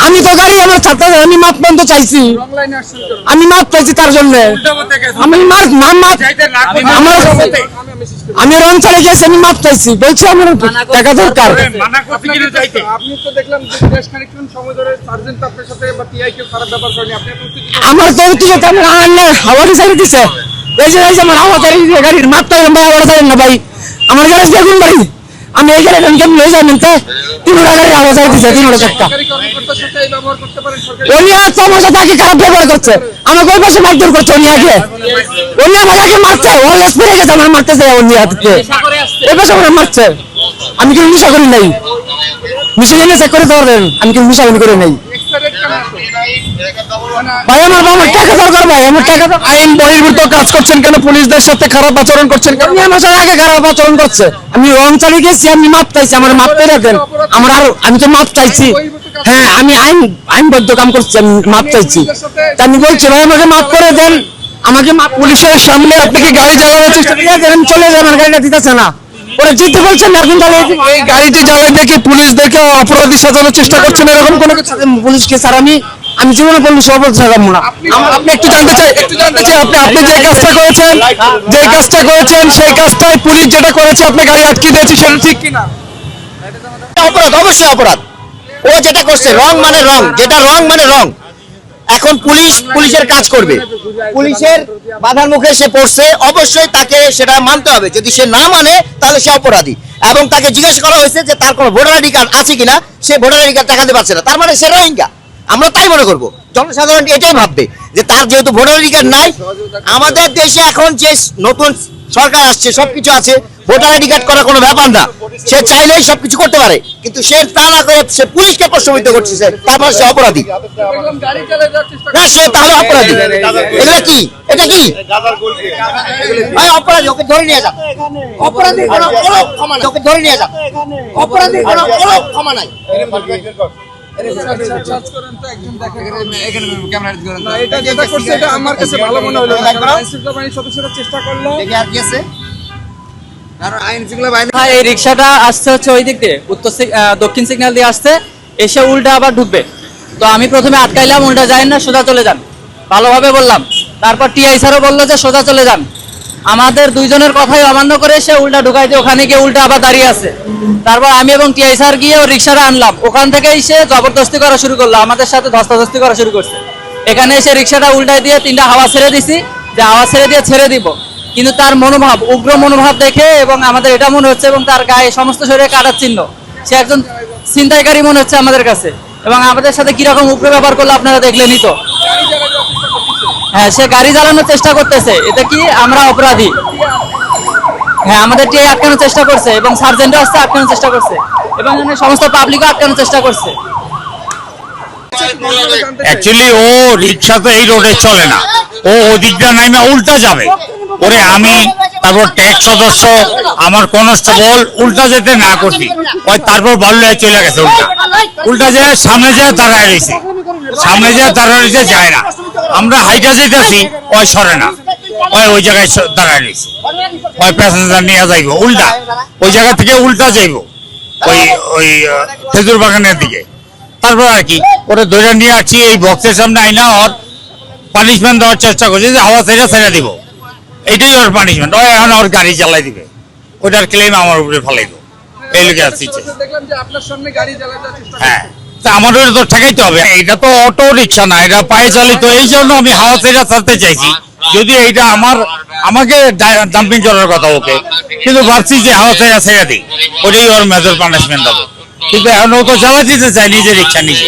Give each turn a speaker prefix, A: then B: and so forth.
A: আমি তো গাড়ি আমার ছাত্র আমি মাপ বন্ধ চাইছি আমি মাপ চাইছি তার জন্য আমি রং চলে গেছি আমি মাপ চাইছি বলছি আমার টাকা দরকার আমার তো হাওয়ারি সাইড দিছে এই যে আমার হাওয়ারি গাড়ির মাপ চাইলাম ভাই হাওয়ারি সাইড না ভাই আমার গ্যারেজ বেগুন বাড়ি আমি এই গাড়ি কেন লয়ে যাই নিতে 3টা গাড়ি আওয়াজ দিছে 3টা চারটা উনি আজ আমার সাথে আগে খারাপ ব্যবহার করছে আমাকে ওই পাশে মারধর করছে উনি আমাকে আগে মারছে ওয়ারলেস পড়ে গেছে আমার মারতেছে উনি হাতে এই পাশে আমার মারছে আমি কি মিশা করি নাই মিশা এনে চেক করে দেন আমি কি মিশা করি নাই ভাই আমার টাকা দরকার ভাই আমার টাকা আইন বহির্ভূত কাজ করছেন কেন পুলিশদের সাথে খারাপ আচরণ করছেন কেন আমার সাথে আগে খারাপ আচরণ করছে আমি রং চালিয়ে গেছি আমি মাপ চাইছি আমার মাপ পেয়ে দেন আমি তো মাপ চাইছি হ্যাঁ আমি আইনবদ্ধ কাম করছি আমি মাপ চাইছি আমি বলছি ভাই আমাকে মাপ করে দেন আমাকে পুলিশের সামনে আপনি কি গাড়ি চালানোর চেষ্টা করেন চলে যান আমার গাড়িটা দিতেছে না ওরা জিততে বলছেন এখন তাহলে এই গাড়িটি জ্বালাই দেখে পুলিশদেরকে অপরাধী সাজানোর চেষ্টা করছেন এরকম কোনো কিছু পুলিশকে স্যার আমি জীবনে পুলিশ অপরাধ সাজাবো না আপনি একটু জানতে চাই আপনি যে কাজটা করেছেন সেই কাজটাই পুলিশ যেটা করেছে আপনি গাড়ি আটকে দিয়েছে সেটা ঠিক কিনা
B: অপরাধ অবশ্যই অপরাধ ও যেটা করছে রং মানে রং যেটা রং মানে রং এখন পুলিশের কাজ করবে পুলিশের বাধার মুখে সে পড়ছে অবশ্যই তাকে সেটা মানতে হবে যদি সে না মানে তাহলে সে অপরাধী এবং তাকে জিজ্ঞাসা করা হয়েছে যে তার কোনো ভোটার আইডি কার্ড আছে কিনা সে ভোটার আইডি কার্ড দেখাতে পারছে না তার মানে সে রোহিঙ্গা আমরা তাই মনে করবো জনসাধারণ এটাই ভাববে যে তার যেহেতু ভোটার আইডি কার্ড নাই আমাদের দেশে এখন যে নতুন সরকার আসছে সবকিছু আছে ভোটার আইডি কার্ড করা কোনো ব্যাপার না সে চাইলেই সবকিছু করতে পারে কিন্তু সে তা না করে সে পুলিশকে প্রশ্নবিদ্ধ করছে তারপর সে অপরাধী না সে তাহলে অপরাধী এগুলো কি এটা কি ভাই অপরাধী ওকে ধরে নিয়ে যান অপরাধী কোনো ক্ষমা নাই ওকে ধরে নিয়ে যান অপরাধী কোনো ক্ষমা নাই
C: এই রিক্সাটা আসছে হচ্ছে ওই দিক দিয়ে দক্ষিণ সিগন্যাল দিয়ে আসছে এসে উল্টা আবার ঢুকবে তো আমি প্রথমে আটকাইলাম উল্টা যাই না সোজা চলে যান ভালোভাবে বললাম তারপর টিআই স্যারও বললো যে সোজা চলে যান আমাদের দুইজনের কথাই অমান্য করে সে উল্টা ঢুকাইতে ওখানে গিয়ে উল্টা আবার দাঁড়িয়ে আছে তারপর আমি এবং টিআই স্যার গিয়ে ওই রিক্সাটা আনলাম ওখান থেকেই সে জবরদস্তি করা শুরু করলো আমাদের সাথে ধস্তাধস্তি করা শুরু করছে এখানে এসে রিক্সাটা উল্টাই দিয়ে 3টা হাওয়া ছেড়ে দিছি যে হাওয়া ছেড়ে দিয়ে ছেড়ে দিব কিন্তু তার মনোভাব উগ্র মনোভাব দেখে এবং আমাদের এটা মনে হচ্ছে এবং তার গায়ে সমস্ত শরীরে কাটার চিহ্ন সে একজন ছিনতাইকারী মনে হচ্ছে আমাদের কাছে এবং আমাদের সাথে কিরকম উগ্র ব্যবহার করলো আপনারা দেখলেনই তো হ্যাঁ সে গাড়ি চালানোর চেষ্টা করতেছে এটা কি আমরা অপরাধী হ্যাঁ আমাদের টিআই আটকানোর চেষ্টা করছে এবং সার্জেন্টও আসছে আটকানোর চেষ্টা করছে এবং সমস্ত পাবলিকও আটকানোর চেষ্টা করছে
D: অ্যাকচুয়ালি ও রিক্সা তো এই রোডে চলে না ও ওদিকটা নামে উল্টা যাবে ওরে আমি তারপর ট্যাক্স সদস্য আমার কনস্টেবল উল্টা যেতে না করছি ওই তারপর বললে চলে গেছে উল্টা যায় সামনে যায় দাঁড়ায় রয়েছে যায় না আমরা হাইটা যেতেছি ওই সরে না ওই জায়গায় দাঁড়ায় রয়েছে ওই প্যাসেঞ্জার নিয়ে যাইব উল্টা ওই জায়গা থেকে উল্টা যাইব ওই খেজুর বাগানের দিকে তারপর আর কি ওরা ধরে নিয়ে আসছি এই বক্সের সামনে আইনা ওর পানিশমেন্ট দেওয়ার চেষ্টা করছে যে হাওয়া ছেড়ে দিব এইটাই ওর পানিশমেন্ট ওই এখন ওর গাড়ি চালাই দিবে ওটার ক্লেম আমার উপরে ফেলাই দেবো এই লোকে আসছে হ্যাঁ আমাদের তো ঠেকাইতে হবে এটা তো অটো রিক্সা না এটা পায়ে চালিত এই জন্য আমি হাওয়া ছেড়ে ছাড়তে চাইছি যদি এইটা আমাকে ডাম্পিং করার কথা ওকে কিন্তু ভাবছি যে হাওয়া ছেড়ে দিই ওটাই ওর মেজর পানিশমেন্ট হবে কিন্তু এখন ও তো চালাই দিতে চাই নিজে রিক্সা নিজে